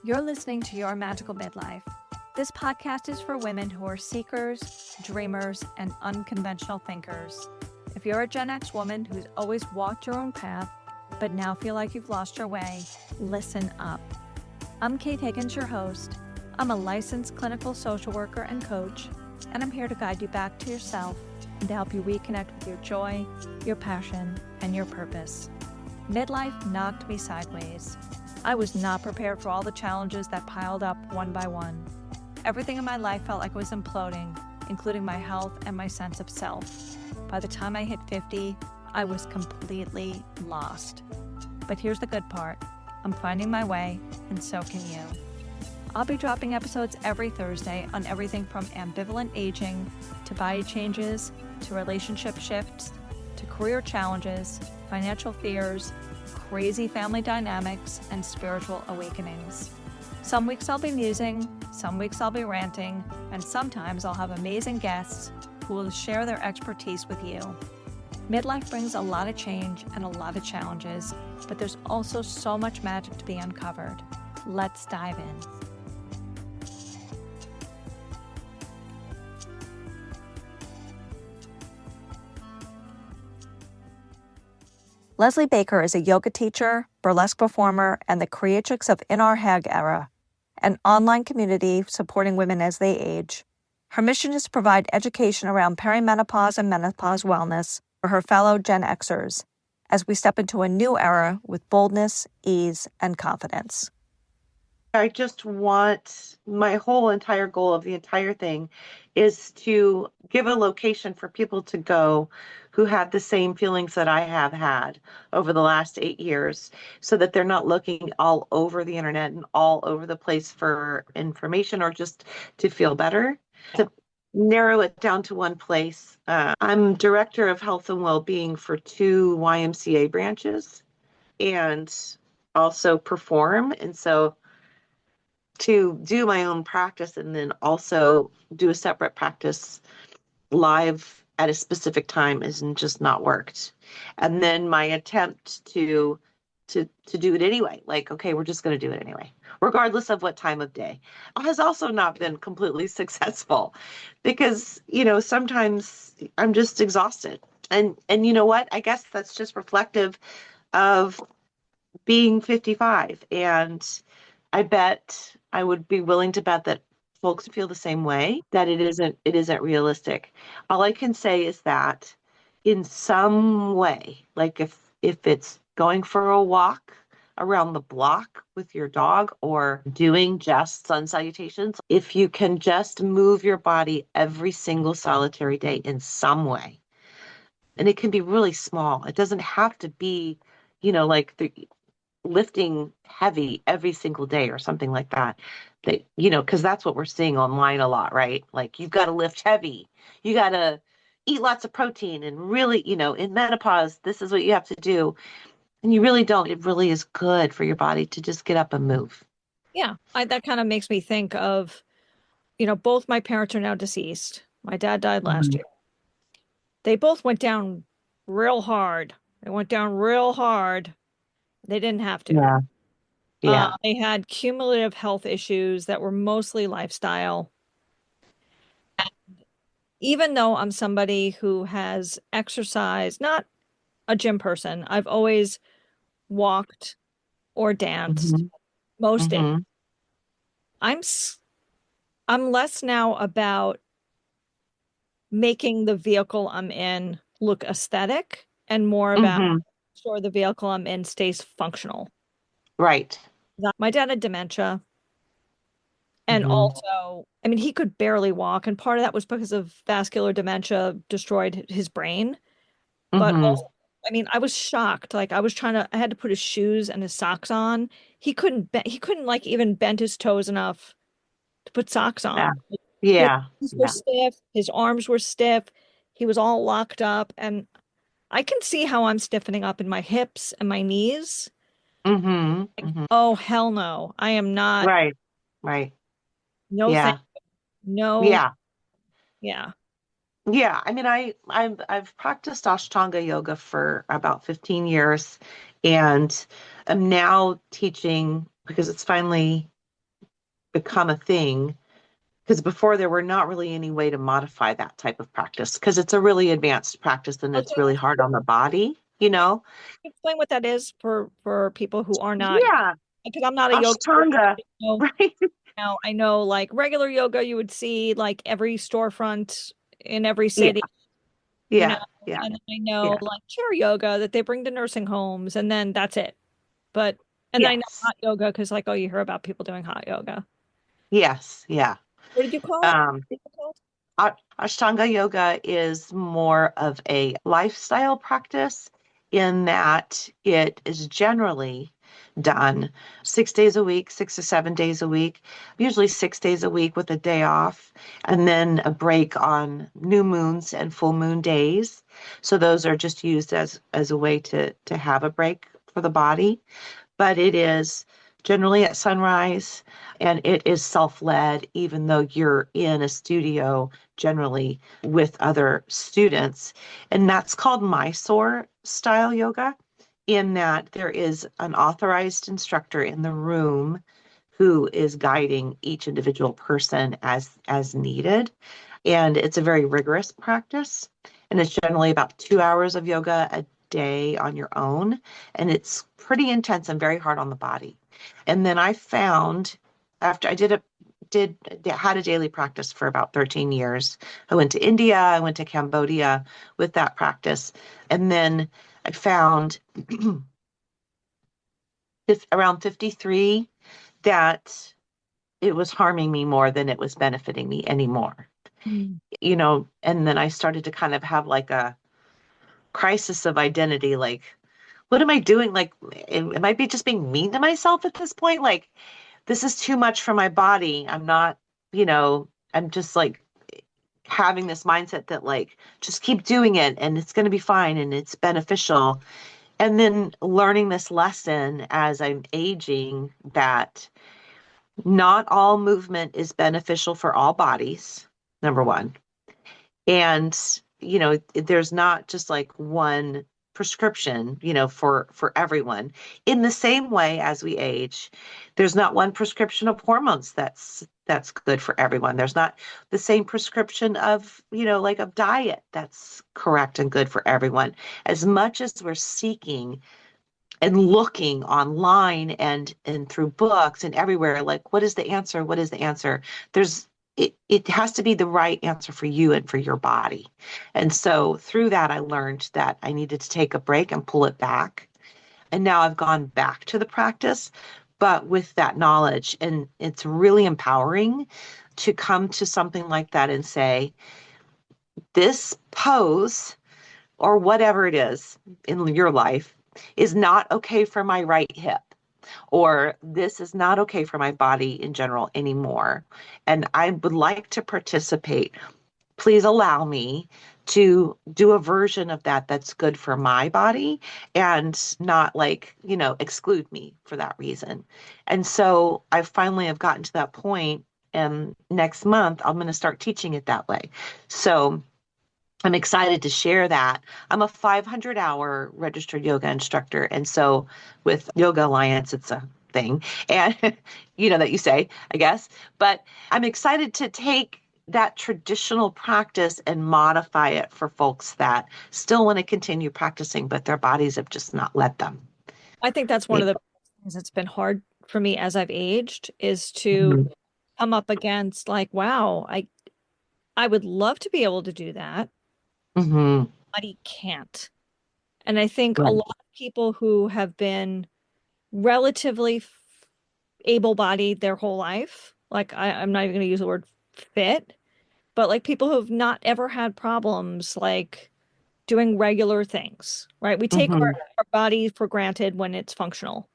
You're listening to Your Magical Midlife. This podcast is for women who are seekers, dreamers, and unconventional thinkers. If you're a Gen X woman who's always walked your own path, but now feel like you've lost your way, listen up. I'm Kate Higgins, your host. I'm a licensed clinical social worker and coach, and I'm here to guide you back to yourself and to help you reconnect with your joy, your passion, and your purpose. Midlife knocked me sideways. I was not prepared for all the challenges that piled up one by one. Everything in my life felt like it was imploding, including my health and my sense of self. By the time I hit 50, I was completely lost. But here's the good part. I'm finding my way, and so can you. I'll be dropping episodes every Thursday on everything from ambivalent aging, to body changes, to relationship shifts, to career challenges, financial fears, crazy family dynamics, and spiritual awakenings. Some weeks I'll be musing, some weeks I'll be ranting, and sometimes I'll have amazing guests who will share their expertise with you. Midlife brings a lot of change and a lot of challenges, but there's also so much magic to be uncovered. Let's dive in. Leslie Baker is a yoga teacher, burlesque performer, and the creatrix of In Our Hag Era, an online community supporting women as they age. Her mission is to provide education around perimenopause and menopause wellness for her fellow Gen Xers as we step into a new era with boldness, ease, and confidence. I just want my whole entire goal of the entire thing is to give a location for people to go who had the same feelings that I have had over the last 8 years, so that they're not looking all over the internet and all over the place for information or just to feel better. To narrow it down to one place. I'm director of health and well-being for 2 YMCA branches and also perform. And so to do my own practice and then also do a separate practice live at a specific time isn't just not worked. And then my attempt to do it anyway, like, okay, we're just going to do it anyway, regardless of what time of day, has also not been completely successful because, sometimes I'm just exhausted. And you know what? I guess that's just reflective of being 55. And I bet I would be willing to bet that folks feel the same way, that it isn't realistic. All I can say is that in some way, like if it's going for a walk around the block with your dog or doing just sun salutations, if you can just move your body every single solitary day in some way, and it can be really small. It doesn't have to be, like lifting heavy every single day or something like that, because that's what we're seeing online a lot, right? Like, you've got to lift heavy, you got to eat lots of protein, and really, in menopause, this is what you have to do. And you really don't. It really is good for your body to just get up and move. Yeah, that kind of makes me think of, both my parents are now deceased. My dad died last year. They both went down real hard. They went down real hard. They didn't have to. Yeah. They had cumulative health issues that were mostly lifestyle. Even though I'm somebody who has exercised, not a gym person, I've always walked or danced most days. I'm less now about making the vehicle I'm in look aesthetic and more about making sure the vehicle I'm in stays functional. Right. My dad had dementia. And also, he could barely walk. And part of that was because of vascular dementia destroyed his brain. But also, I was shocked. Like, I had to put his shoes and his socks on. He couldn't like even bend his toes enough to put socks on. Yeah. His feet were stiff. His arms were stiff. He was all locked up. And I can see how I'm stiffening up in my hips and my knees. Oh, hell no. I am not. Right. No, thank you. No. Yeah. Yeah. Yeah. I've practiced Ashtanga yoga for about 15 years, and I'm now teaching, because it's finally become a thing, because before there were not really any way to modify that type of practice because it's a really advanced practice and it's really hard on the body, you know? Explain what that is for people who are not, Yeah, because I'm not a yoga Ashtanga, person. right? I know like regular yoga you would see like every storefront in every Yeah, city, you know, yeah, yeah, and then I know yeah. like chair yoga that they bring to nursing homes and then that's it. But and then I know Yes, hot yoga because like, oh, you hear about people doing hot yoga. yes, yeah. What did you call it? Um, What is it called? Ashtanga yoga is more of a lifestyle practice in that it is generally done 6 days a week, 6 to 7 days a week, usually 6 days a week with a day off, and then a break on new moons and full moon days. So those are just used as a way to have a break for the body, but it is generally at sunrise and it is self-led, even though you're in a studio generally with other students. And that's called Mysore style yoga, in that there is an authorized instructor in the room who is guiding each individual person as needed. And it's a very rigorous practice. And it's generally about 2 hours of yoga a day on your own. And it's pretty intense and very hard on the body. And then I found after I did had a daily practice for about 13 years. I went to India, I went to Cambodia with that practice. And then I found around 53 that it was harming me more than it was benefiting me anymore. Mm. And then I started to kind of have like a crisis of identity. Like, what am I doing? Like, am I be just being mean to myself at this point? Like, this is too much for my body. I'm not, I'm just like having this mindset that like, just keep doing it and it's going to be fine and it's beneficial. And then learning this lesson as I'm aging that not all movement is beneficial for all bodies, number one. And there's not just like one prescription for everyone. In the same way, as we age, there's not one prescription of hormones that's good for everyone. There's not the same prescription of like of diet that's correct and good for everyone. As much as we're seeking and looking online and through books and everywhere, like, what is the answer, what is the answer, it has to be the right answer for you and for your body. And so through that I learned that I needed to take a break and pull it back, and now I've gone back to the practice, but with that knowledge. And it's really empowering to come to something like that and say, this pose or whatever it is in your life is not okay for my right hip, or this is not okay for my body in general anymore. And I would like to participate. Please allow me to do a version of that that's good for my body and not like, exclude me for that reason. And so I finally have gotten to that point, and next month I'm going to start teaching it that way. So I'm excited to share that. I'm a 500-hour registered yoga instructor. And so with Yoga Alliance, it's a thing. And that you say, I guess. But I'm excited to take that traditional practice and modify it for folks that still want to continue practicing, but their bodies have just not let them. I think that's one of the things that's been hard for me as I've aged is to Mhm. come up against like, wow, I would love to be able to do that, Mhm. but he can't. And I think a Right. lot of people who have been relatively able-bodied their whole life, like I'm not even going to use the word fit, but like people who've not ever had problems like doing regular things, right? We take Mhm. our body for granted when it's functional.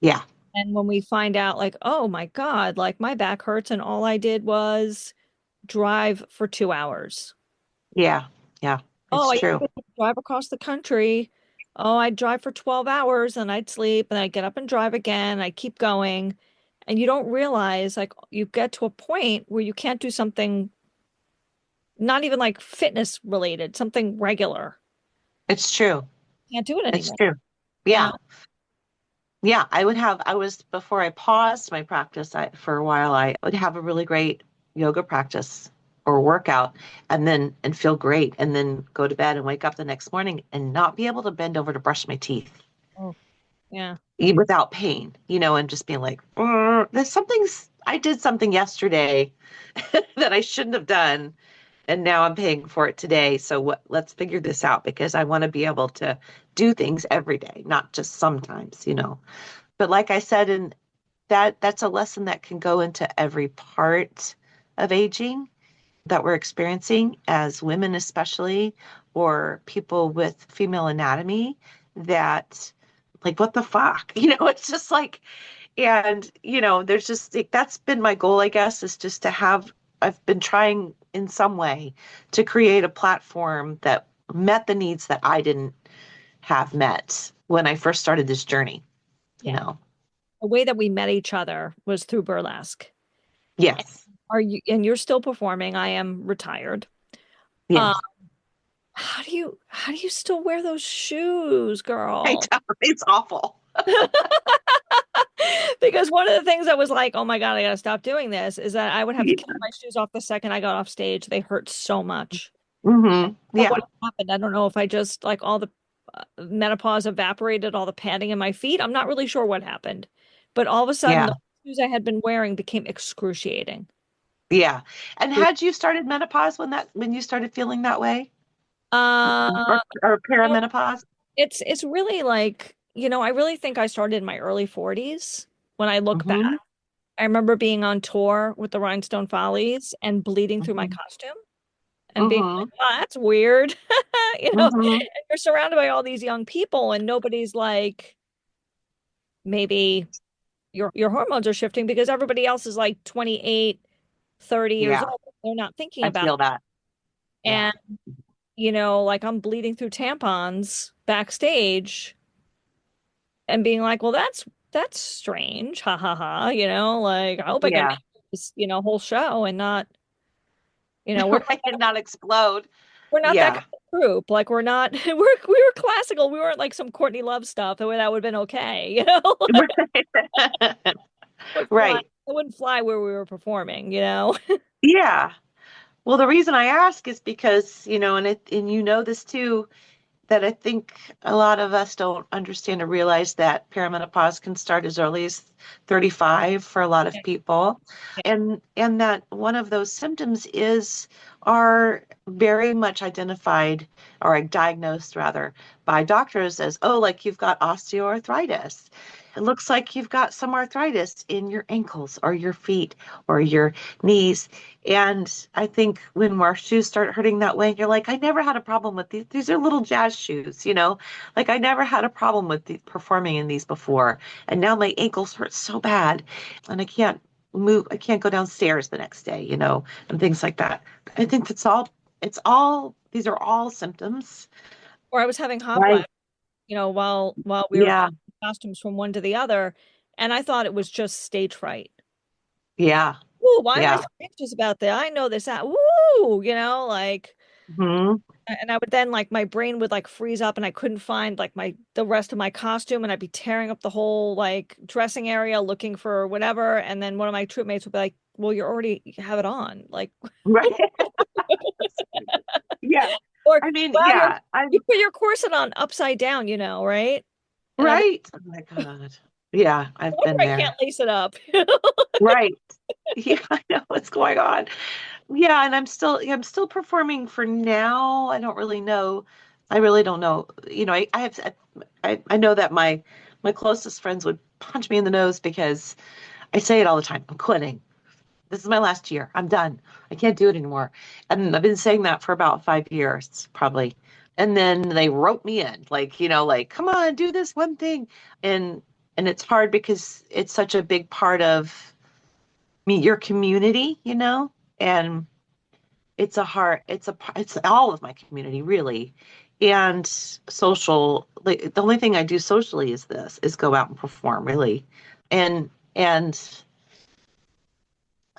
Yeah. And when we find out, like, oh my God, like my back hurts and all I did was drive for 2 hours. Yeah. Yeah. Oh, It's I used true. to drive across the country. Oh, I'd drive for 12 hours and I'd sleep and I'd get up and drive again. I'd keep going. And you don't realize, like, you get to a point where you can't do something not even like fitness related, something regular. It's true. Can't do it It's anymore. true. Yeah. Yeah. Yeah, before I paused my practice for a while, I would have a really great yoga practice or workout and feel great and then go to bed and wake up the next morning and not be able to bend over to brush my teeth Oh, yeah. without pain, and just being like, I did something yesterday that I shouldn't have done. And now I'm paying for it today. So let's figure this out because I want to be able to do things every day, not just sometimes. But like I said, and that's a lesson that can go into every part of aging that we're experiencing as women, especially, or people with female anatomy that like, what the fuck? It's just like, and, there's just like, that's been my goal, I guess, is just to I've been trying in some way to create a platform that met the needs that I didn't have met when I first started this journey, you Yeah. know? The way that we met each other was through burlesque. Yes. And you're still performing. I am retired. Um, Yes. how do you still wear those shoes, I girl? know. It's awful. Because one of the things that was like, oh my God, I gotta stop doing this is that I would have to kick Yeah. my shoes off the second I got off stage. They hurt so much. Hmm. But what Yeah. happened? I don't know if I just like all the menopause evaporated all the padding in my feet. I'm not really sure what happened. But all of a sudden, Yeah. the shoes I had been wearing became excruciating. Yeah. And had you started menopause when you started feeling that way? Uh, Or you know, perimenopause? it's really like, I really think I started in my early 40s when I look back. Hmm. I remember being on tour with the Rhinestone Follies and bleeding through my Hmm. costume and being like, Hmm. oh, that's weird. Hmm. And you're surrounded by all these young people and nobody's like, maybe your hormones are shifting because everybody else is like 28, 30 years Yeah. old. They're not thinking I about feel that. it. Yeah. And, like I'm bleeding through tampons backstage and being like, well, that's strange. Ha ha ha. Like I hope I can Yeah. make this, whole show and not, we're Right. And not explode. we're not that Yeah. kind of group. Like we're not we were classical. We weren't like some Courtney Love stuff that would have been okay. Would fly. Right. It wouldn't fly where we were performing. Yeah. Well, the reason I ask is because, and this too, that I think a lot of us don't understand or realize that perimenopause can start as early as 35 for a lot of people. And that one of those symptoms are very much identified or diagnosed rather by doctors as, oh, like you've got osteoarthritis. It looks like you've got some arthritis in your ankles or your feet or your knees. And I think when our shoes start hurting that way, you're like, I never had a problem with these. These are little jazz shoes. Like I never had a problem with performing in these before. And now my ankles hurt so bad and I can't move. I can't go downstairs the next day, and things like that. I think these are all symptoms. Or I was having hot Right. flash, while we were Yeah. passing costumes from one to the other, and I thought it was just stage fright. Yeah. Ooh, why am I Yeah. so anxious about that? I know this. Woo, like, Hmm. and I would then like my brain would like freeze up, and I couldn't find like the rest of my costume, and I'd be tearing up the whole like dressing area looking for whatever, and then one of my troop mates would be like, "Well, you have it on," like, Right. Yeah. or I mean, wow, yeah. you put your corset on upside down, right? And I Right. Oh my God. Yeah, I've wonder been I can't there. lace it up. Right. Yeah, I know what's going on. Yeah, and I'm still performing for now. I don't really know. I really don't know. I know that my closest friends would punch me in the nose because I say it all the time. I'm quitting. This is my last year. I'm done. I can't do it anymore. And I've been saying that for about 5 years, probably. And then they wrote me in, like, come on, do this one thing. And and it's hard because it's such a big part of your community, and it's all of my community really. And social, like the only thing I do socially is go out and perform really. And I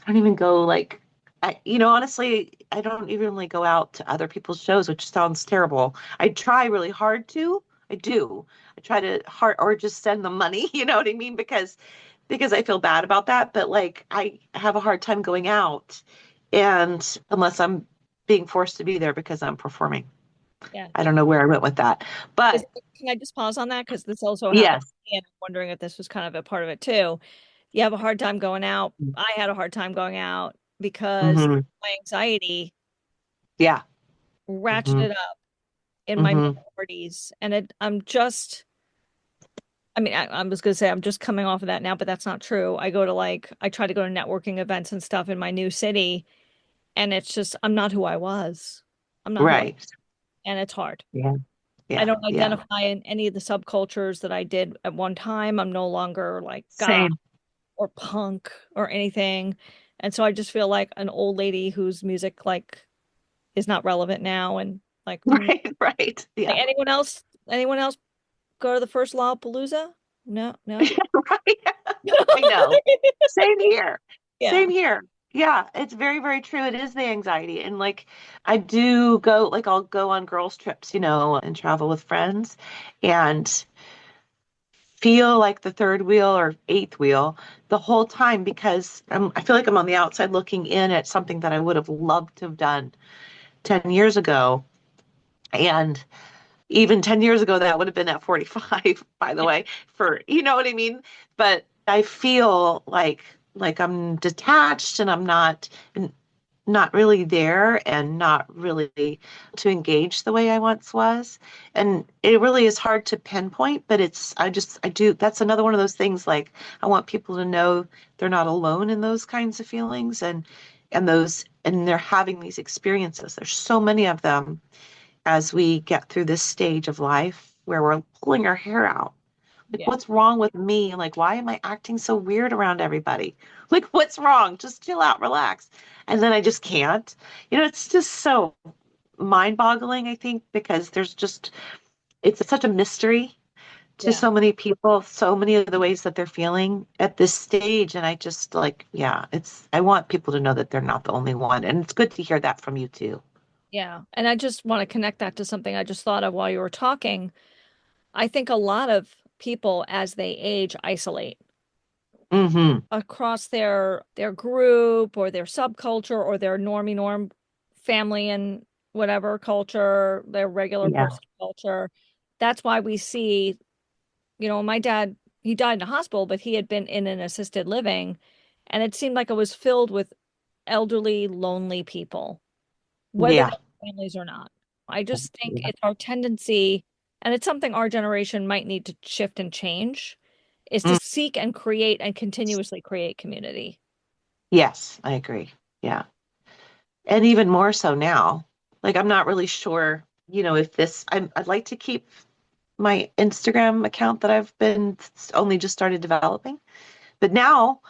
don't even go like honestly, I don't even really go out to other people's shows, which sounds terrible. I try really hard to. I do. I try to heart or just send them money, you know what I mean? Because I feel bad about that. But like I have a hard time going out and unless I'm being forced to be there because I'm performing. Yeah. I don't know where I went with that. But Can I just pause on that? Because this also happened yes. to me, and I'm wondering if this was kind of a part of it too. You have a hard time going out. I had a hard time going out because Hmm. my anxiety Yeah. Hmm. ratcheted up in my mid Hmm. 40s. And I mean, I was going to say I'm just coming off of that now, but that's not true. I try to go to networking events and stuff in my new city, and it's just, I'm not who I was. I'm not who I, Right. and it's hard. Yeah. I Yeah. don't Yeah. identify in any of the subcultures that I did at one time. I'm no longer like goth Same. or punk or anything. And so I just feel like an old lady whose music like is not relevant now. And like, Right. Right. like Yeah. anyone else go to the first Lollapalooza? No, no. Right. I know. Same here. Yeah. Same here. Yeah, it's very, very true. It is the anxiety. And like I do go, like I'll go on girls' trips, and travel with friends and feel like the third wheel or eighth wheel the whole time because I feel like I'm on the outside looking in at something that I would have loved to have done 10 years ago. And even 10 years ago, that would have been at 45, by the Yeah. way, you know what I mean? But I feel like I'm detached and I'm not really there and not really to engage the way I once was. And it really is hard to pinpoint, but I do, that's another one of those things like I want people to know they're not alone in those kinds of feelings and they're having these experiences. There's so many of them as we get through this stage of life where we're pulling our hair out. Like, Yeah. what's wrong with me? Like, why am I acting so weird around everybody? Like, what's wrong? Just chill out, relax. And then I just can't. It's just so mind-boggling, I think, because it's such a mystery to Yeah. so many people, so many of the ways that they're feeling at this stage. And I just like, yeah, I want people to know that they're not the only one. And it's good to hear that from you too. Yeah. And I just want to connect that to something I just thought of while you were talking. I think a lot of people as they age isolate Mm-hmm. across their group or their subculture or their normie norm family and whatever culture, their regular Yeah. person culture. That's why we see, my dad, he died in a hospital, but he had been in an assisted living, and it seemed like it was filled with elderly, lonely people, whether Yeah. they're families or not. I just think it's our tendency, and it's something our generation might need to shift and change, is to Mm. seek and create and continuously create community. Yes, I agree. Yeah. And even more so now. Like, I'm not really sure, if I'd like to keep my Instagram account that I've been only just started developing. But now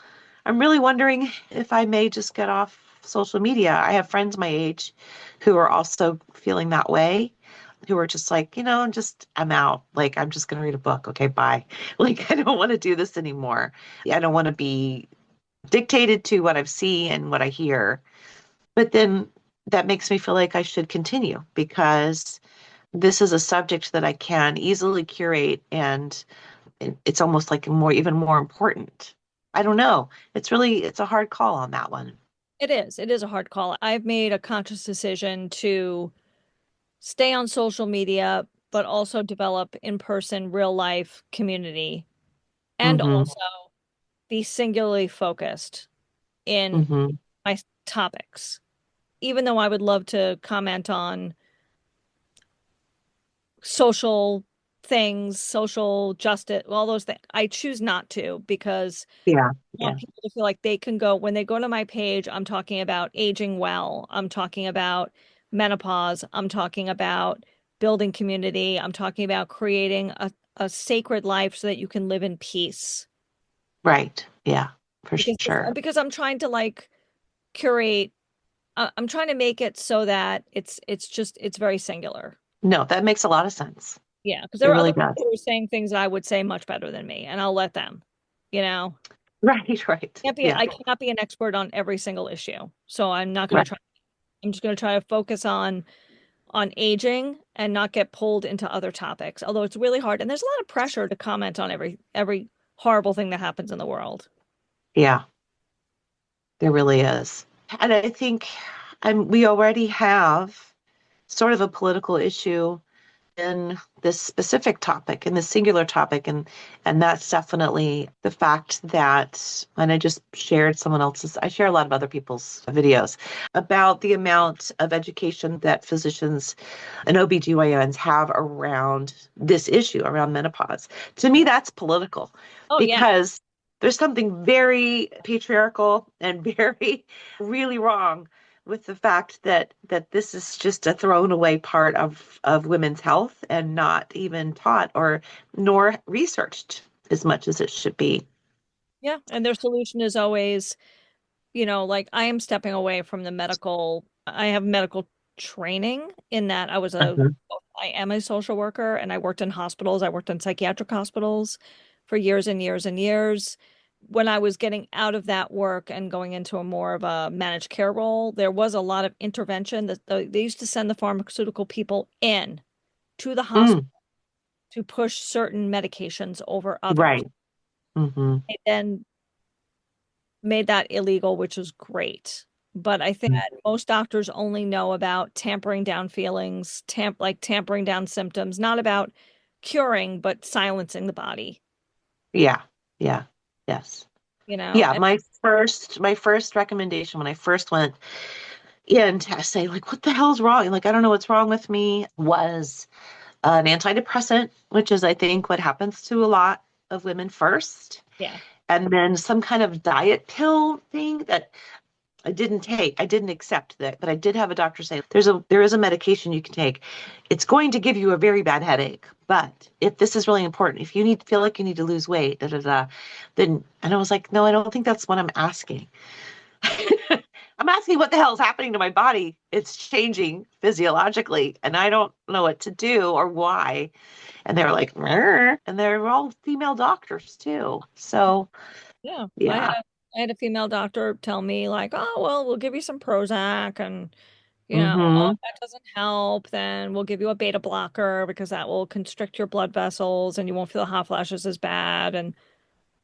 I'm really wondering if I may just get off social media. I have friends my age who are also feeling that way, who are just like, I'm out. Like, I'm just going to read a book. Okay, bye. Like, I don't want to do this anymore. I don't want to be dictated to what I see and what I hear. But then that makes me feel like I should continue because this is a subject that I can easily curate and it's almost like even more important. I don't know. It's a hard call on that one. It is. It is a hard call. I've made a conscious decision to stay on social media, but also develop in-person, real life community and Mm-hmm. also be singularly focused in Mm-hmm. my topics. Even though I would love to comment on social things, social justice, all those things, I choose not to because Yeah. I want Yeah. people to feel like they can go, when they go to my page, I'm talking about aging well, I'm talking about menopause, I'm talking about building community, I'm talking about creating a sacred life so that you can live in peace. Right. Yeah. For Because sure. because I'm trying to like curate, I'm trying to make it so that it's very singular. No, that makes a lot of sense. Yeah, because It there are really other people does. who are saying things that I would say much better than me, and I'll let them, you know. Right. Right. Yeah. I cannot be an expert on every single issue. So I'm not going Right. to try. I'm just going to try to focus on on aging and not get pulled into other topics, although it's really hard. And there's a lot of pressure to comment on every horrible thing that happens in the world. Yeah, there really is. And I think we already have sort of a political issue in this specific topic, in this singular topic, and that's definitely the fact that, and I just shared someone else's, I share a lot of other people's videos about the amount of education that physicians and OBGYNs have around this issue, around menopause. To me, that's political. Oh, yeah. Because there's something very patriarchal and very really wrong with the fact that this is just a thrown away part of women's health and not even taught or nor researched as much as it should be. Yeah. And their solution is always, like I am stepping away from I have medical training in that Mhm. I am a social worker and I worked in hospitals. I worked in psychiatric hospitals for years and years and years. When I was getting out of that work and going into a more of a managed care role, there was a lot of intervention that they used to send the pharmaceutical people in to the hospital Mm, to push certain medications over others. right. Hmm. They then made that illegal, which is great. But I think that most doctors only know about tampering down feelings, tampering down symptoms, not about curing, but silencing the body, Yeah. Yeah. Yes. you know? Yeah. And My first recommendation when I first went in to say, like, what the hell's wrong? Like, I don't know what's wrong with me, was an antidepressant, which is, I think, what happens to a lot of women first. yeah, And then some kind of diet pill thing that I didn't take. I didn't accept that, but I did have a doctor say there is a medication you can take. It's going to give you a very bad headache, but if this is really important, if you feel like you need to lose weight, then, and I was like, no, I don't think that's what I'm asking. I'm asking what the hell is happening to my body. It's changing physiologically, and I don't know what to do or why. And they were like, "Rrr," and they're all female doctors too. So yeah. yeah. I had a female doctor tell me like, oh, well, we'll give you some Prozac and Hmm. if that doesn't help, then we'll give you a beta blocker because that will constrict your blood vessels and you won't feel hot flashes as bad. And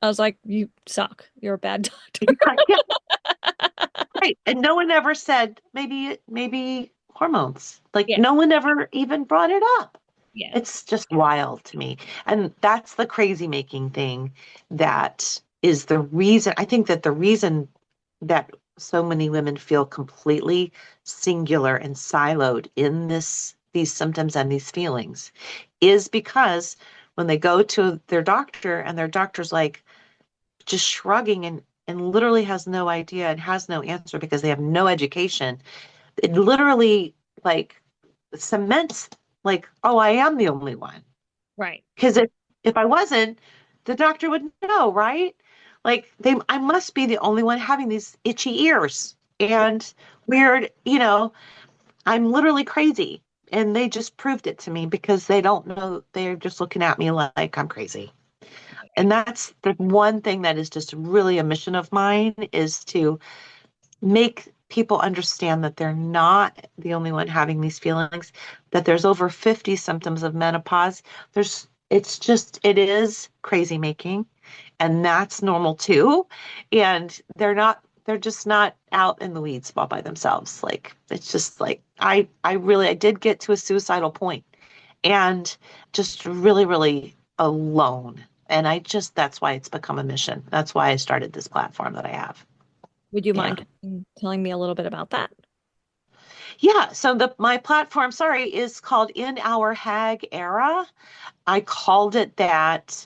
I was like, you suck. You're a bad doctor. Yeah, right. And no one ever said maybe hormones. Like Yeah, no one ever even brought it up. yeah, It's just wild to me. And that's the crazy making thing that is the reason. I think that the reason that so many women feel completely singular and siloed in these symptoms and these feelings is because when they go to their doctor and their doctor's like just shrugging and literally has no idea and has no answer because they have no education, it literally like cements like, oh, I am the only one. right. Because if I wasn't, the doctor would know, right? Like I must be the only one having these itchy ears and weird, I'm literally crazy. And they just proved it to me because they don't know. They're just looking at me like I'm crazy. And that's the one thing that is just really a mission of mine, is to make people understand that they're not the only one having these feelings, that there's over 50 symptoms of menopause. It is crazy making, and that's normal too. And they're just not out in the weeds all by themselves. Like, it's just like, I did get to a suicidal point and just really, really alone. And that's why it's become a mission. That's why I started this platform that I have. Would you Yeah. mind telling me a little bit about that? Yeah, so my platform, sorry, is called In Our Hag Era. I called it that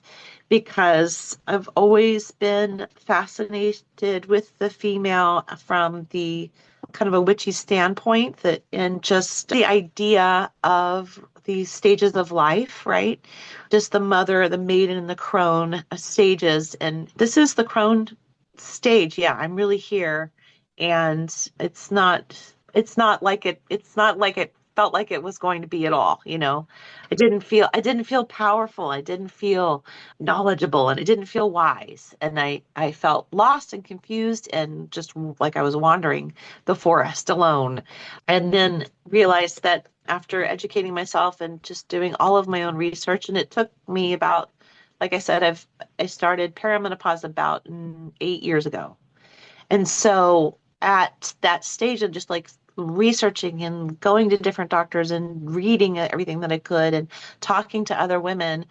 because I've always been fascinated with the female from the kind of a witchy standpoint, that and just the idea of these stages of life, right? Just the mother, the maiden, and the crone stages. And this is the crone stage. Yeah, I'm really here. And it's not like it felt like it was going to be at all. I didn't feel powerful. I didn't feel knowledgeable, and I didn't feel wise. And I felt lost and confused and just like I was wandering the forest alone. And then realized that after educating myself and just doing all of my own research. And it took me about, like I said, I started perimenopause about 8 years ago. And so at that stage of just like researching and going to different doctors and reading everything that I could and talking to other women,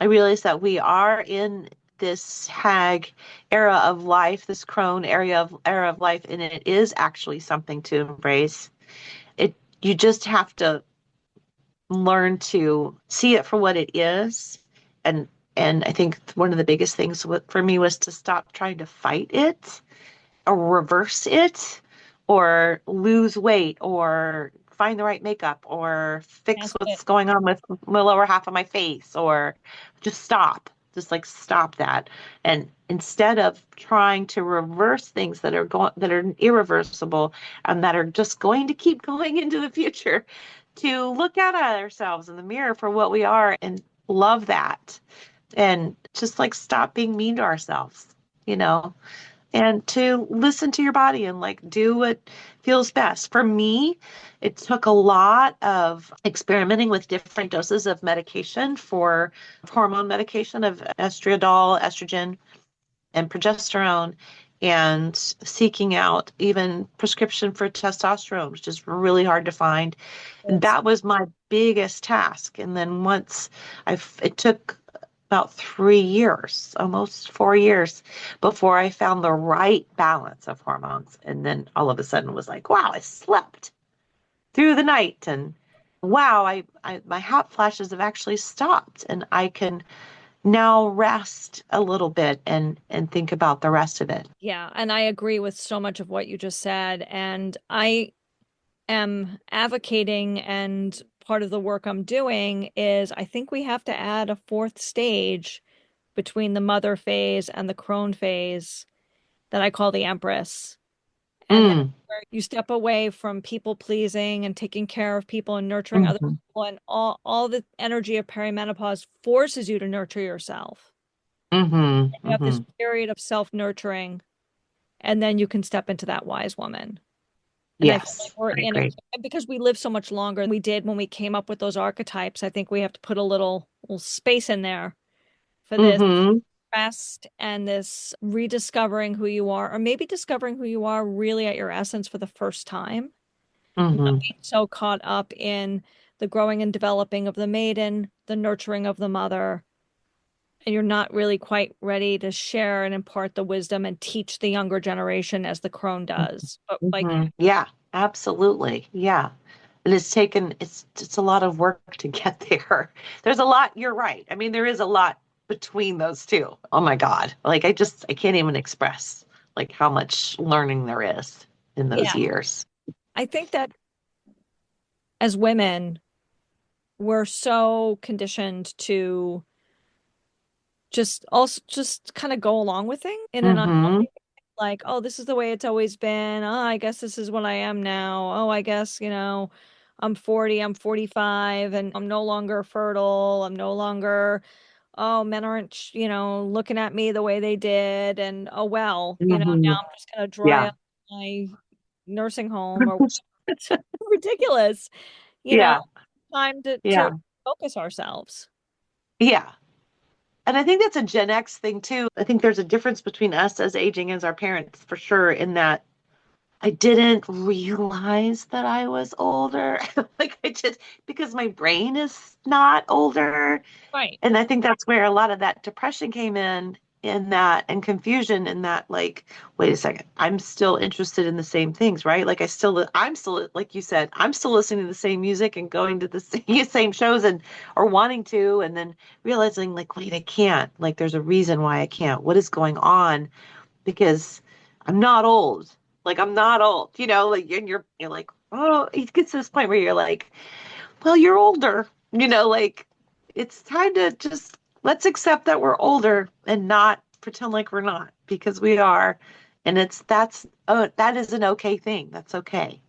I realized that we are in this hag era of life, this crone era of life, and it is actually something to embrace. It You just have to learn to see it for what it is. And I think one of the biggest things for me was to stop trying to fight it or reverse it or lose weight or find the right makeup or fix That's it. what's going on with the lower half of my face or just stop. Just like stop that. And instead of trying to reverse things that are irreversible and that are just going to keep going into the future, to look at ourselves in the mirror for what we are and love that. And just like stop being mean to ourselves, you know? And to listen to your body and like do what feels best. For me, it took a lot of experimenting with different doses of medication for hormone medication of estriadol, estrogen, and progesterone, and seeking out even prescription for testosterone, which is really hard to find. And Yes. that was my biggest task. And then it took about 3 years, almost 4 years, before I found the right balance of hormones. And then all of a sudden was like, wow, I slept through the night. And wow, my hot flashes have actually stopped. And I can now rest a little bit and think about the rest of it. Yeah, and I agree with so much of what you just said. And I am advocating, and part of the work I'm doing is I think we have to add a fourth stage between the mother phase and the crone phase that I call the empress. And that's Mm, where you step away from people pleasing and taking care of people and nurturing other hmm people, and all the energy of perimenopause forces you to nurture yourself. hmm You have this hmm period of self-nurturing, and then you can step into that wise woman. And I feel like Yes, we're I in it. agree. And because we live so much longer than we did when we came up with those archetypes, I think we have to put a little space in there for this Hmm rest and this rediscovering who you are, or maybe discovering who you are really at your essence for the first time, not hmm being so caught up in the growing and developing of the maiden, the nurturing of the mother, and you're not really quite ready to share and impart the wisdom and teach the younger generation as the crone does. But like, Yeah, absolutely. Yeah. And it's a lot of work to get there. There's a lot, you're right. I mean, there is a lot between those two. Oh my God. Like I can't even express like how much learning there is in those yeah, years. I think that as women, we're so conditioned to just kind of go along with things in an Mm-hmm. unhealthy, like, oh, this is the way it's always been. Oh, I guess this is what I am now. Oh, I guess, I'm 40, I'm 45, and I'm no longer fertile. I'm no longer, oh, men aren't, looking at me the way they did. And oh, well, Mm-hmm. now I'm just gonna dry Yeah. up my nursing home or it's ridiculous, you know, Yeah. time to Yeah. focus ourselves. Yeah. And I think that's a Gen X thing too. I think there's a difference between us as aging as our parents for sure in that I didn't realize that I was older. Like I just because my brain is not older. Right. And I think that's where a lot of that depression came in that and confusion in that like, wait a second, I'm still interested in the same things, right? Like I'm still like you said, I'm still listening to the same music and going to the same shows and or wanting to and then realizing like, wait, I can't. Like there's a reason why I can't. What is going on? Because I'm not old. Like I'm not old, like and you're like, oh, it gets to this point where you're like, well, you're older, like it's time to just let's accept that we're older and not pretend like we're not because we are. And that is an okay thing. That's okay.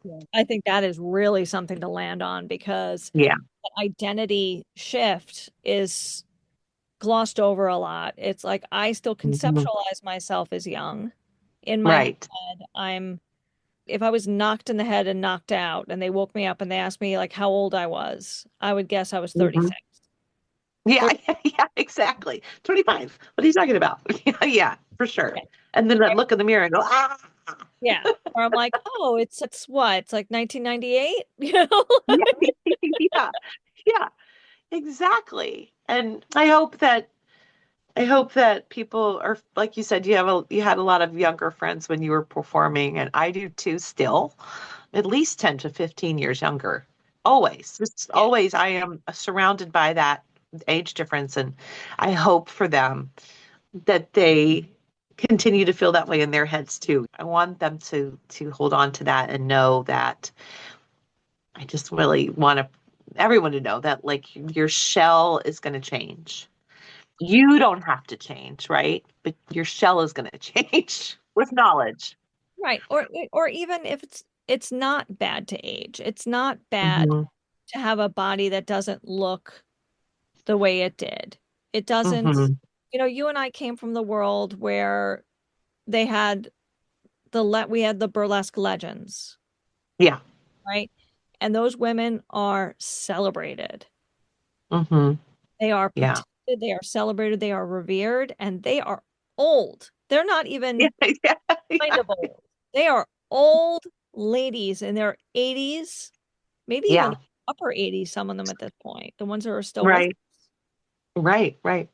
Yeah. I think that is really something to land on because Yeah. the identity shift is glossed over a lot. It's like I still Mhm. conceptualize myself as young. In my Right. head, I'm if I was knocked in the head and knocked out and they woke me up and they asked me like how old I was, I would guess I was Mhm. 36. Yeah, 30, yeah, exactly. 25. What are you talking about? Yeah, yeah, for sure. And then I'd look in the mirror and go, ah, yeah. Or I'm like, oh, it's what? It's like 1998, you know? yeah, yeah, yeah, exactly. And I hope that people are, like you said, you had a lot of younger friends when you were performing, and I do too still, at least 10 to 15 years younger. Always. Just Yeah. always I am surrounded by that age difference, and I hope for them that they continue to feel that way in their heads too. I want them to hold on to that and know that I just really want everyone to know that like your shell is going to change. You don't have to change, right? But your shell is going to change with knowledge. Right. Or even if it's not bad to age. It's not bad Hmm. to have a body that doesn't look the way it did. It doesn't, Hmm. you and I came from the world where they had we had the burlesque legends, Yeah. right? And those women are celebrated. Hmm. They are Yeah. protected, they are celebrated, they are revered, and they are old. They're not Yeah. even Yeah. kind Yeah. of old. They are old ladies in their 80s, maybe even Yeah. upper 80s, some of them at this point, the ones who are still with us. Right. Right. Right.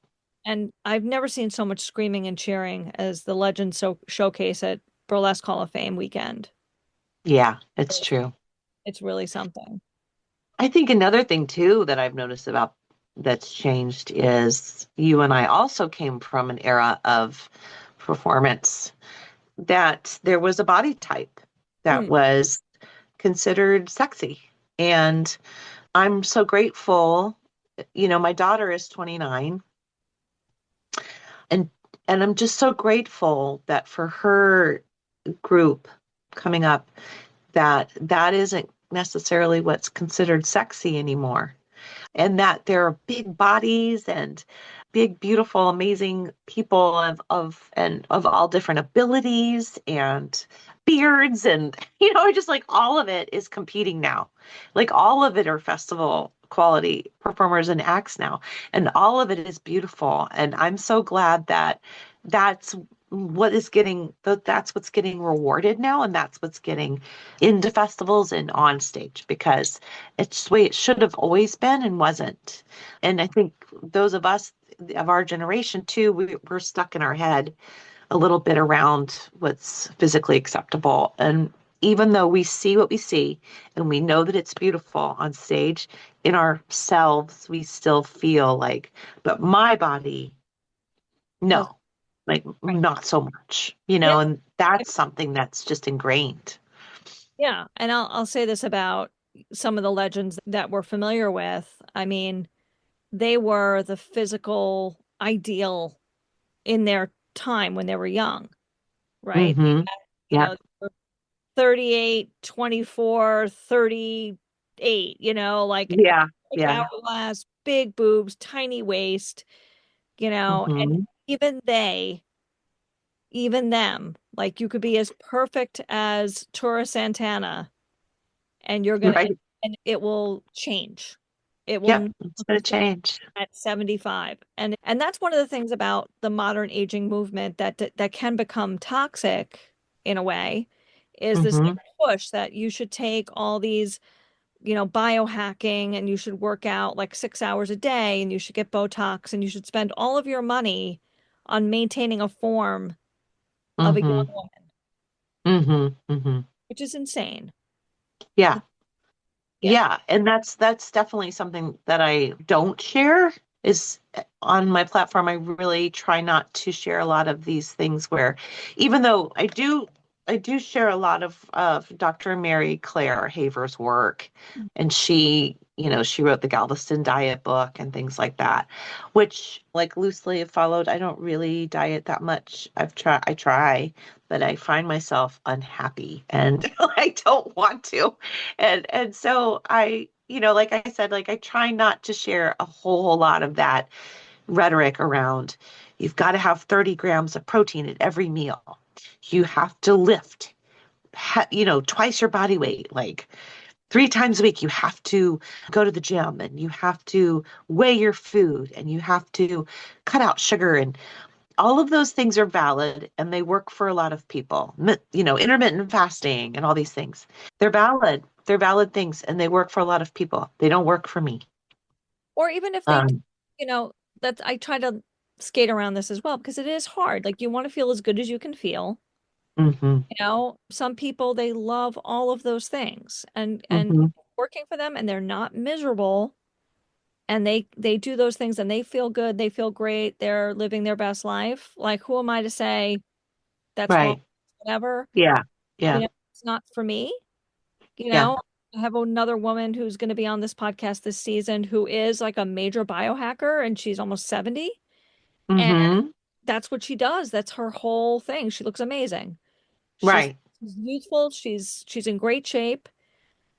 And I've never seen so much screaming and cheering as the Legends showcase at Burlesque Hall of Fame weekend. Yeah, it's true. It's really something. I think another thing too that I've noticed about that's changed is you and I also came from an era of performance that there was a body type that Hmm. was considered sexy. And I'm so grateful. My daughter is 29, and I'm just so grateful that for her group coming up, that isn't necessarily what's considered sexy anymore. And that there are big bodies and big, beautiful, amazing people of all different abilities and beards and just like all of it is competing now. Like all of it are festival quality performers and acts now. And all of it is beautiful. And I'm so glad that that's that's what's getting rewarded now, and that's what's getting into festivals and on stage, because it's the way it should have always been and wasn't. And I think those of us of our generation too, we're stuck in our head a little bit around what's physically acceptable. And even though we see what we see and we know that it's beautiful on stage, in ourselves, we still feel like, but my body, Does no, like right. not so much, Yeah. and that's something that's just ingrained. Yeah. And I'll say this about some of the legends that we're familiar with. I mean, they were the physical ideal in their time when they were young, right? Hmm. You Yeah. know, 38, 24, 38, like Yeah. big Yeah. hourglass, big boobs, tiny waist, and Hmm. even even them, like you could be as perfect as Tura Santana and you're gonna Right. and it will change. It will Yep. not It's look going the to same change. at 75. And that's one of the things about the modern aging movement that can become toxic in a way, is this Hmm. push that you should take all these, biohacking, and you should work out like 6 hours a day, and you should get Botox, and you should spend all of your money on maintaining a form of a young Hmm. woman, Hmm. Hmm. which is insane. Yeah. Yeah. Yeah, and that's definitely something that I don't share is on my platform. I really try not to share a lot of these things where, even though I do share a lot of Dr. Mary Claire Haver's work, and she wrote the Galveston diet book and things like that, which like loosely have followed. I don't really diet that much. I try, but I find myself unhappy and I don't want to. And so like I said, like I try not to share a whole lot of that rhetoric around you've got to have 30 grams of protein at every meal. You have to lift twice your body weight, like 3 times a week. You have to go to the gym and you have to weigh your food and you have to cut out sugar, and all of those things are valid and they work for a lot of people. Intermittent fasting and all these things. They're valid. They're valid things and they work for a lot of people. They don't work for me. Or even if they, Um, you know, that I try to skate around this as well because it is hard. Like you want to feel as good as you can feel. mhm, Some people they love all of those things and mhm. working for them and they're not miserable and they do those things and they feel good, they feel great, they're living their best life. Like who am I to say that's wrong, Right. whatever? Yeah. Yeah. It's not for me. You Yeah. know, I have another woman who's going to be on this podcast this season who is like a major biohacker and she's almost 70 and Hmm. that's what she does. That's her whole thing. She looks amazing. She's Right. she's youthful, she's in great shape.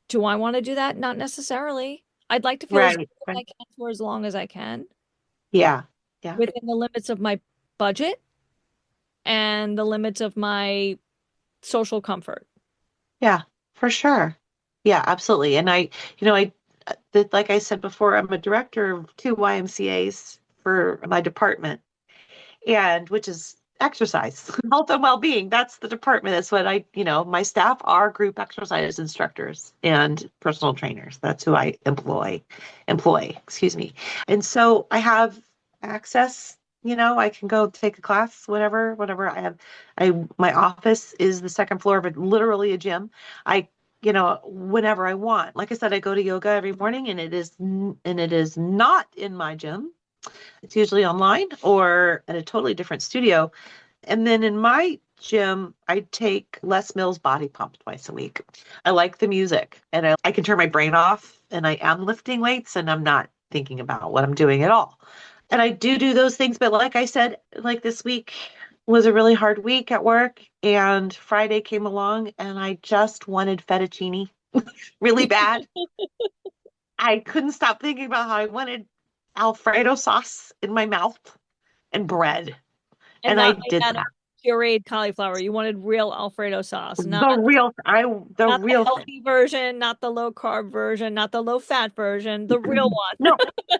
Do I want to do that? Not necessarily. I'd like to feel as good Right. as Right. I can for as long as I can Yeah. Yeah. within the limits of my budget and the limits of my social comfort. Yeah. For sure. Yeah, absolutely. And like I said before, I'm a director of 2 YMCA's for my department, and which is exercise, health and well-being. That's the department. That's what my staff are group exercise instructors and personal trainers. That's who I excuse me. And so I have access, I can go take a class, whatever. My office is the second floor of literally a gym. Whenever I want. Like I said, I go to yoga every morning, and it is not in my gym. It's usually online or at a totally different studio. And then in my gym, I take Les Mills body pump twice a week. I like the music and I can turn my brain off, and I am lifting weights and I'm not thinking about what I'm doing at all. And I do those things. But like I said, like this week was a really hard week at work, and Friday came along and I just wanted fettuccine really bad. I couldn't stop thinking about how I wanted Alfredo sauce in my mouth and bread. And And I not like did that that. pureed cauliflower. You wanted real Alfredo sauce, not The not the real thing. healthy version, not the low carb version, not the low fat version, the real one. No,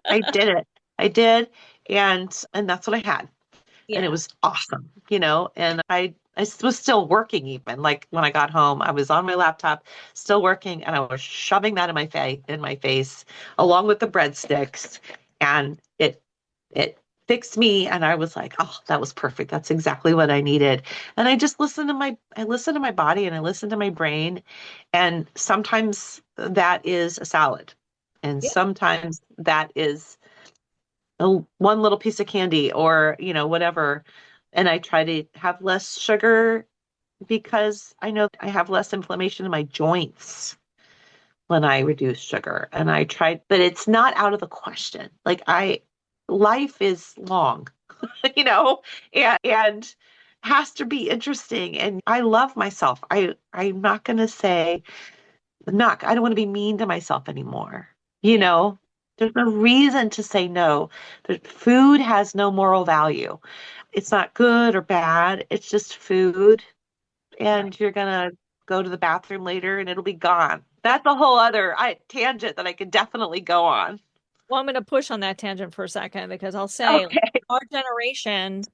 I did it. I did. And that's what I had. And it Yeah. was awesome, and I was still working. Even like when I got home, I was on my laptop still working, and I was shoving that in my face along with the breadsticks, and it fixed me, and I was like, oh, that was perfect. That's exactly what I needed. And I listened to my body and I listened to my brain, and sometimes that is a salad, and Yeah. sometimes that is one little piece of candy, or whatever. And I try to have less sugar because I know I have less inflammation in my joints when I reduce sugar. And I tried, but it's not out of the question. Like life is long, you know, and has to be interesting. And I love myself. I'm not going to say, I don't want to be mean to myself anymore. You Yeah. know, there's no reason to say no. The food has no moral value. It's not good or bad. It's just food. Right. And you're going to go to the bathroom later and it'll be gone. That's a whole other tangent that I could definitely go on. Well, I'm going to push on that tangent for a second because I'll say Okay. our generation,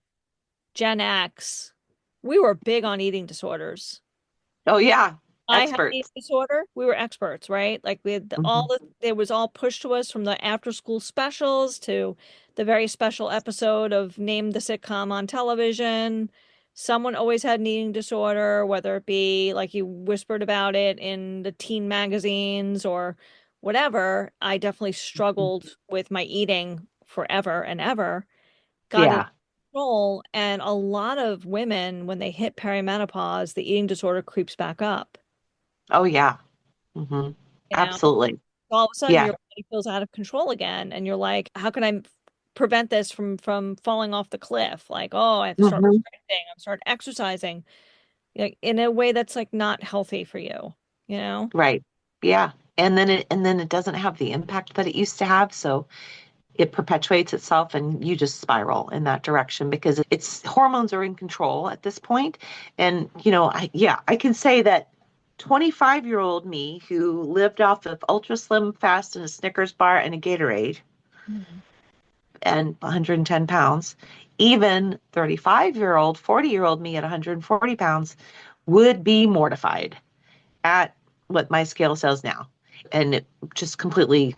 Gen X, we were big on eating disorders. Oh, yeah. I had an eating Experts. disorder. We were experts, right? Like we had all Hmm. it was all pushed to us from the after school specials to the very special episode of Name the Sitcom on television. Someone always had an eating disorder, whether it be like you whispered about it in the teen magazines or whatever. I definitely struggled with my eating forever and ever. Got in Yeah. control, and a lot of women, when they hit perimenopause, the eating disorder creeps back up. Oh, yeah. Hmm. You know, Absolutely. all of a sudden Yeah. your body feels out of control again, and you're like, how can I prevent this from falling off the cliff? Like, oh, I have to start Hmm. restricting, I'm start exercising, like in a way that's like not healthy for you, you know? Right. Yeah. And then it doesn't have the impact that it used to have. So it perpetuates itself and you just spiral in that direction because it's hormones are in control at this point. And, I can say that 25-year-old me who lived off of ultra slim fast and a Snickers bar and a Gatorade Mhm. and 110 pounds, even 35-year-old, 40-year-old me at 140 pounds would be mortified at what my scale says now. And it just completely,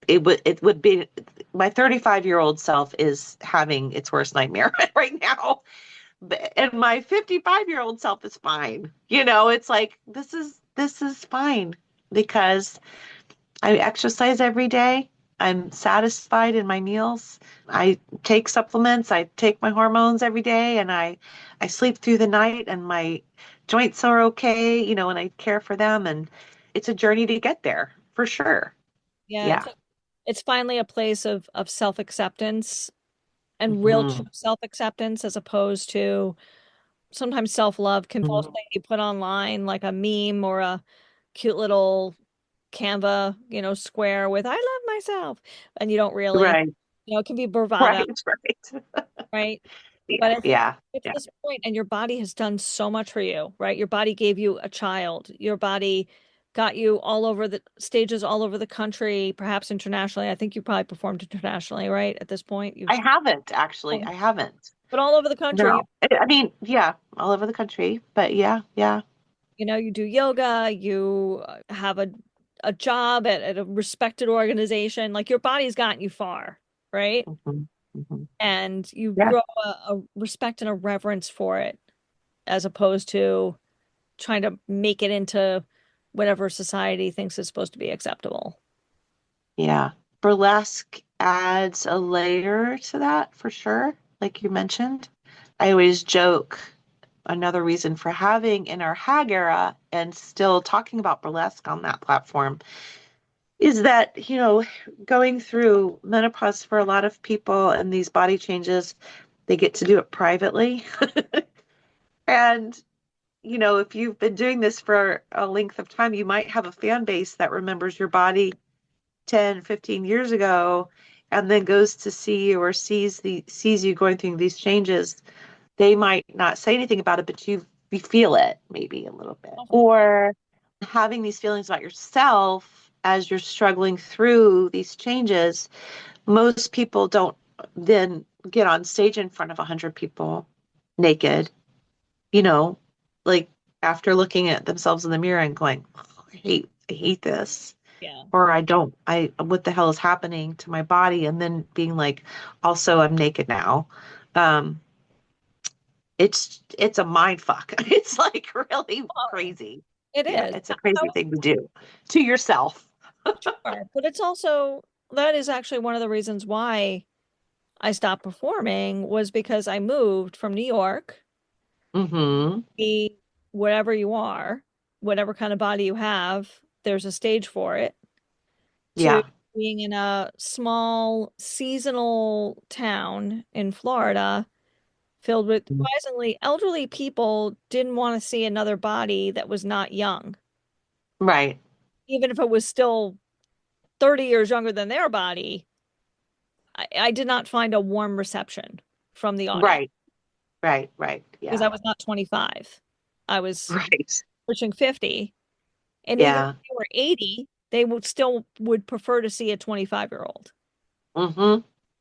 it would be, my 35-year-old self is having its worst nightmare right now. And my 55-year-old self is fine. It's like, this is fine because I exercise every day. I'm satisfied in my meals. I take supplements. I take my hormones every day and I sleep through the night and my joints are okay, and I care for them. And it's a journey to get there for sure. Yeah, Yeah. it's finally a place of self-acceptance and real Hmm. true self-acceptance as opposed to sometimes self-love can fall something you put online like a meme or a cute little Canva, square with I love myself and you don't really, Right. it can be bravado, Right. Right. right? Yeah. But I think Yeah. it's Yeah. this point and your body has done so much for you, right? Your body gave you a child. Your body got you all over the stages all over the country, perhaps internationally. I think you probably performed internationally, right? At this point, I haven't actually. I haven't. but all over the country. No. I mean, yeah, all over the country, but yeah, yeah. You do yoga, you have a job at a respected organization. Like your body's gotten you far, right? Hmm. Hmm. And you Yeah. grow a respect and a reverence for it as opposed to trying to make it into whatever society thinks is supposed to be acceptable. Yeah. Burlesque adds a layer to that for sure, like you mentioned. I always joke another reason for having in our hag era and still talking about burlesque on that platform is that, going through menopause for a lot of people and these body changes, they get to do it privately. And, if you've been doing this for a length of time, you might have a fan base that remembers your body 10, 15 years ago and then goes to see you or sees you going through these changes. They might not say anything about it, but you feel it maybe a little bit. Or having these feelings about yourself as you're struggling through these changes, most people don't then get on stage in front of 100 people naked, you know, like after looking at themselves in the mirror and going, oh, I hate this. Yeah. Or what the hell is happening to my body? And then being like, also, I'm naked now. Um, it's a mind fuck. It's like really crazy. It Yeah, is. it's a crazy thing to do to yourself. Sure. But it's also, that is actually one of the reasons why I stopped performing was because I moved from New York, Hmm. be whatever you are, whatever kind of body you have, there's a stage for it, to Yeah. being in a small seasonal town in Florida filled with surprisingly elderly people didn't want to see another body that was not young, Right. even if it was still 30 years younger than their body. I did not find a warm reception from the audience Right. Right. Right. because Yeah. I was not 25. I was Right. pushing 50. And even if Yeah. they were 80, they would prefer to see a 25-year-old. Hmm.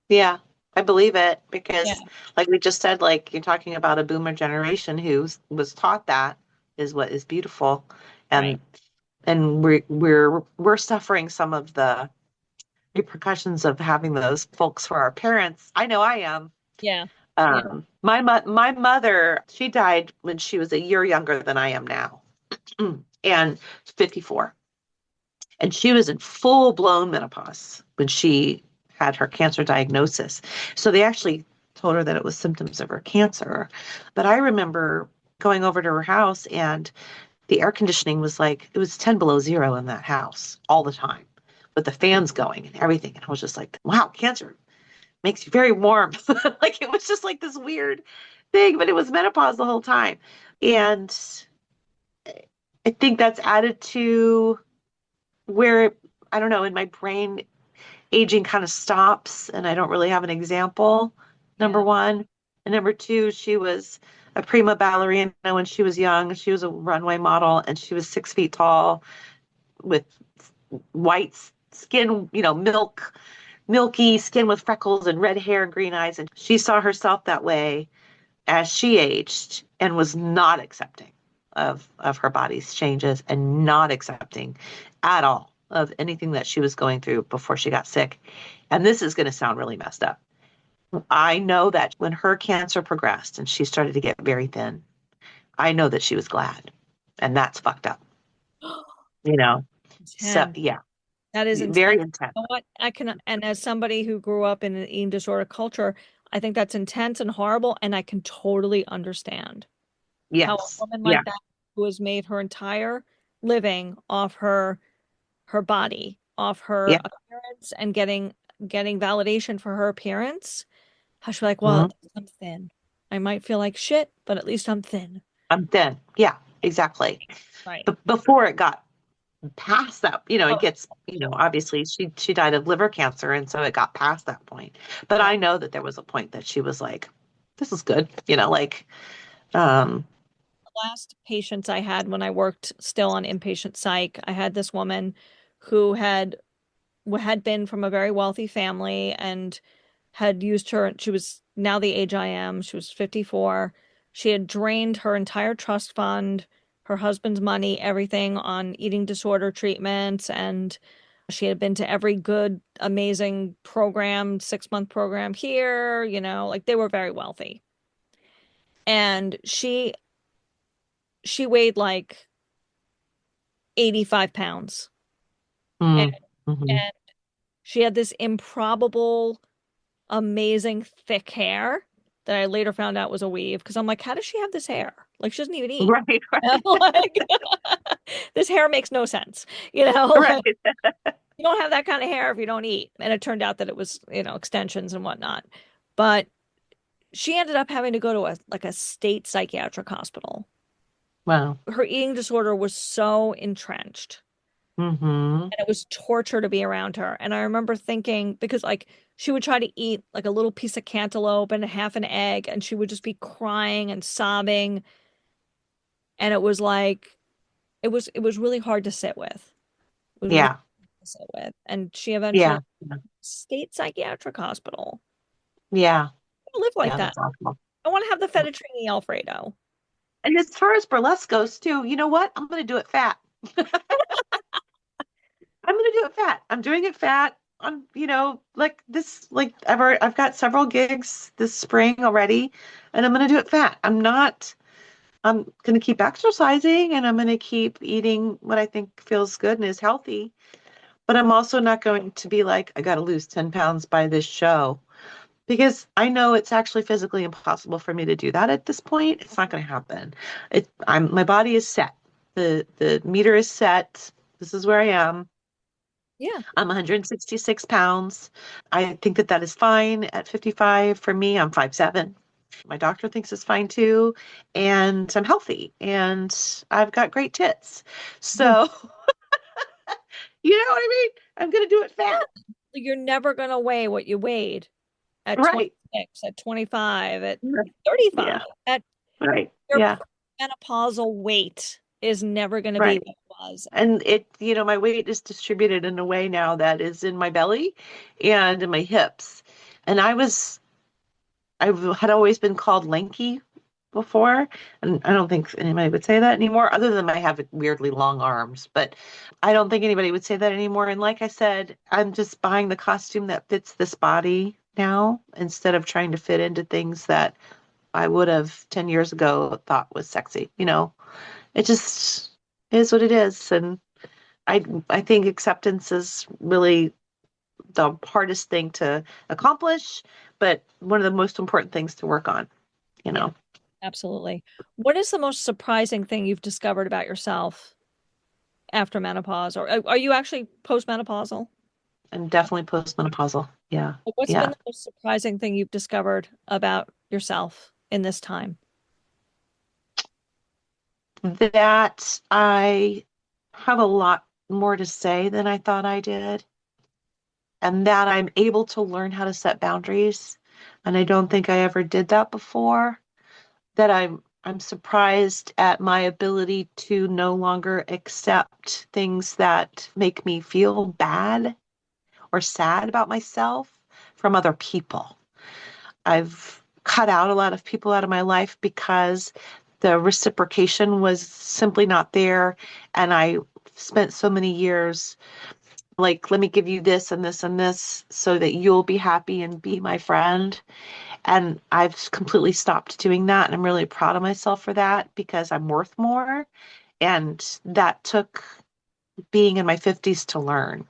Yeah. I believe it Yeah, because, like we just said, like you're talking about a boomer generation who was taught that is what is beautiful, right. and we're suffering some of the repercussions of having those folks for our parents. I know I am. Yeah. Yeah. My mother, she died when she was a year younger than I am now, and 54. And she was in full blown menopause when she had her cancer diagnosis. So they actually told her that it was symptoms of her cancer. But I remember going over to her house and the air conditioning was like, it was 10 below zero in that house all the time with the fans going and everything. And I was just like, wow, cancer makes you very warm. Like it was just like this weird thing, but it was menopause the whole time. And I think that's added to where, I don't know, in my brain, aging kind of stops and I don't really have an example, number Yeah. one. And number two, she was a prima ballerina when she was young. She was a runway model and she was 6 feet tall with white skin, milky skin with freckles and red hair and green eyes. And she saw herself that way as she aged and was not accepting of her body's changes and not accepting at all of anything that she was going through before she got sick. And this is going to sound really messed up. I know that when her cancer progressed and she started to get very thin, I know that she was glad. And that's fucked up, you know? So, Intense. yeah, That is very intense. intense. You know what? And as somebody who grew up in an eating disorder culture, I think that's intense and horrible, and I can totally understand how a Yes. woman Yeah. like that who has made her entire living off her body, off her Yeah. appearance and getting validation for her appearance, how she's like, well, Hmm. at least I'm thin. I might feel like shit, but at least I'm thin. I'm thin. Yeah, exactly. Right. But before it got past that, it Oh, gets, obviously she died of liver cancer, and so it got past that point. But yeah. I know that there was a point that she was like, this is good, like, um, Last patients I had when I worked still on inpatient psych, I had this woman who had been from a very wealthy family and had used her. She was now the age I am. She was 54. She had drained her entire trust fund, her husband's money, everything on eating disorder treatments. And she had been to every good, amazing program, 6-month program here, like they were very wealthy. And she weighed like 85 pounds. And, mm, mhm. and she had this improbable amazing thick hair that I later found out was a weave because I'm like, how does she have this hair? Like, she doesn't even eat. Right, Like, this hair makes no sense. right, Like, you don't have that kind of hair if you don't eat. And it turned out that it was, extensions and whatnot. But she ended up having to go to a state psychiatric hospital. wow, Her eating disorder was so entrenched. hmm, And it was torture to be around her. And I remember thinking, because like she would try to eat like a little piece of cantaloupe and half an egg, and she would just be crying and sobbing. And it was like it was really hard to sit with. It was really yeah, hard to sit with. And she eventually yeah, yeah, state psychiatric hospital. yeah, I live like yeah, that. that's awful. I want to have the fettuccine Alfredo. And as far as burlesque goes too, you know what? I'm going to do it fat. I'm going to do it fat. I'm doing it fat on, like this, like I've got several gigs this spring already, and I'm going to do it fat. I'm going to keep exercising and I'm going to keep eating what I think feels good and is healthy. But I'm also not going to be like, I got to lose 10 pounds by this show because I know it's actually physically impossible for me to do that at this point. It's not going to happen. My body is set. The meter is set. This is where I am. Yeah. I'm 166 pounds. I think that that is fine at 55. For me, I'm 5'7". My doctor thinks it's fine too. And I'm healthy and I've got great tits. So, you know what I mean? I'm going to do it fat. You're never going to weigh what you weighed at Right. 26, at 25, at Right. 35, Yeah. at Right. your Yeah. menopausal weight is never going to be Right. what it was. And my weight is distributed in a way now that is in my belly and in my hips. And I had always been called lanky before, and I don't think anybody would say that anymore, other than I have weirdly long arms. But I don't think anybody would say that anymore. And like I said, I'm just buying the costume that fits this body now instead of trying to fit into things that I would have 10 years ago thought was sexy. It just is what it is. And I think acceptance is really the hardest thing to accomplish, but one of the most important things to work on, you Yeah, know. absolutely. What is the most surprising thing you've discovered about yourself after menopause? Or are you actually postmenopausal? And definitely postmenopausal. Yeah. What's been Yeah. the most surprising thing you've discovered about yourself in this time? That I have a lot more to say than I thought I did. and that I'm able to learn how to set boundaries. And I don't think I ever did that before. That I'm surprised at my ability to no longer accept things that make me feel bad or sad about myself from other people. I've cut out a lot of people out of my life because the reciprocation was simply not there. And I spent so many years like, let me give you this and this and this so that you'll be happy and be my friend. And I've completely stopped doing that. And I'm really proud of myself for that because I'm worth more. And that took being in my 50s to learn.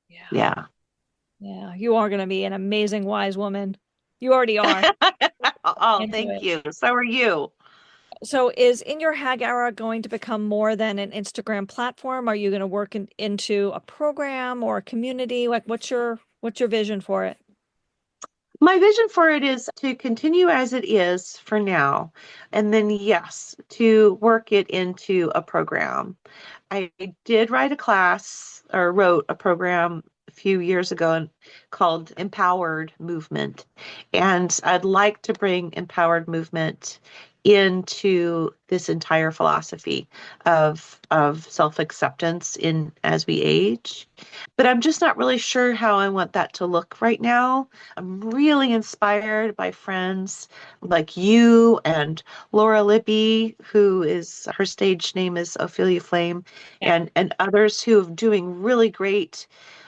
Yeah. Yeah. Yeah. You are going to be an amazing, wise woman. You already are. Oh, Into thank it. you. So are you. So is In Your Hag Era going to become more than an Instagram platform? Are you going to work into a program or a community? Like what's your vision for it? My vision for it is to continue as it is for now. And then, yes, to work it into a program. I did write a class or wrote a program a few years ago called Empowered Movement. And I'd like to bring empowered movement into this entire philosophy of self-acceptance in as we age. But I'm just not really sure how I want that to look right now. I'm really inspired by friends like you and Laura Libby, who is her stage name is Ophelia Flame, and others who are doing really great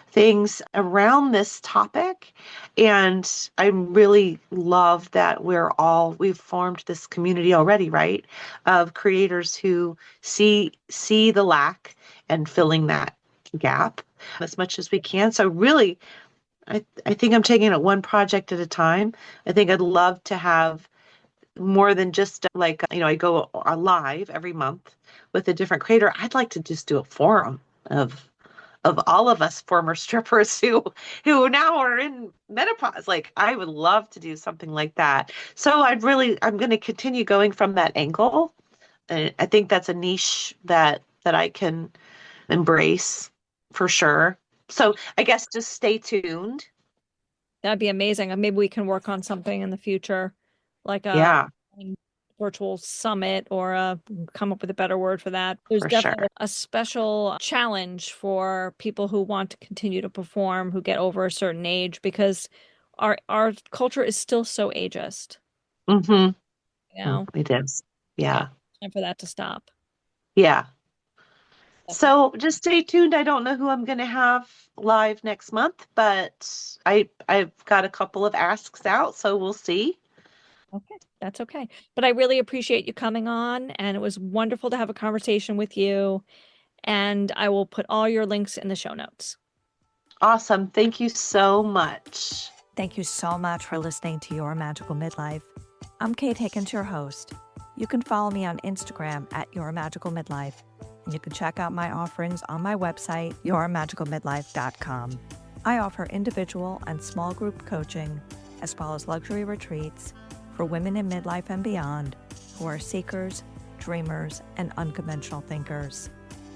things around this topic. And I really love that we've formed this community already, right? Of creators who see the lack and filling that gap as much as we can. So really, I think I'm taking it one project at a time. I think I'd love to have more than just like, I go live every month with a different creator. I'd like to just do a forum of all of us former strippers who now are in menopause. Like I would love to do something like that. So I'm going to continue going from that angle. And I think that's a niche that I can embrace for sure. So I guess just stay tuned. That'd be amazing. And maybe we can work on something in the future, like a Yeah, virtual summit or come up with a better word for that. There's for definitely sure. a special challenge for people who want to continue to perform, who get over a certain age, because our culture is still so ageist. Mm-hmm. You know, It is. yeah, Yeah. time for that to stop. Yeah. Definitely. So just stay tuned. I don't know who I'm going to have live next month, but I've got a couple of asks out, so we'll see. Okay, that's okay. But I really appreciate you coming on, and it was wonderful to have a conversation with you. And I will put all your links in the show notes. Awesome. Thank you so much. Thank you so much for listening to Your Magical Midlife. I'm Kate Higgins, your host. You can follow me on Instagram at Your Magical Midlife, and you can check out my offerings on my website, yourmagicalmidlife.com. I offer individual and small group coaching, as well as luxury retreats for women in midlife and beyond who are seekers, dreamers, and unconventional thinkers.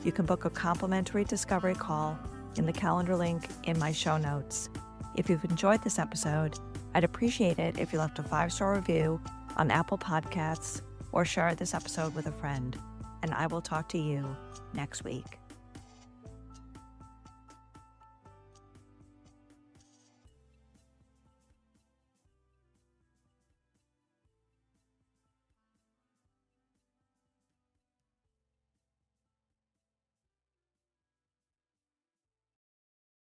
You can book a complimentary discovery call in the calendar link in my show notes. If you've enjoyed this episode, I'd appreciate it if you left a 5-star review on Apple Podcasts or share this episode with a friend. And I will talk to you next week.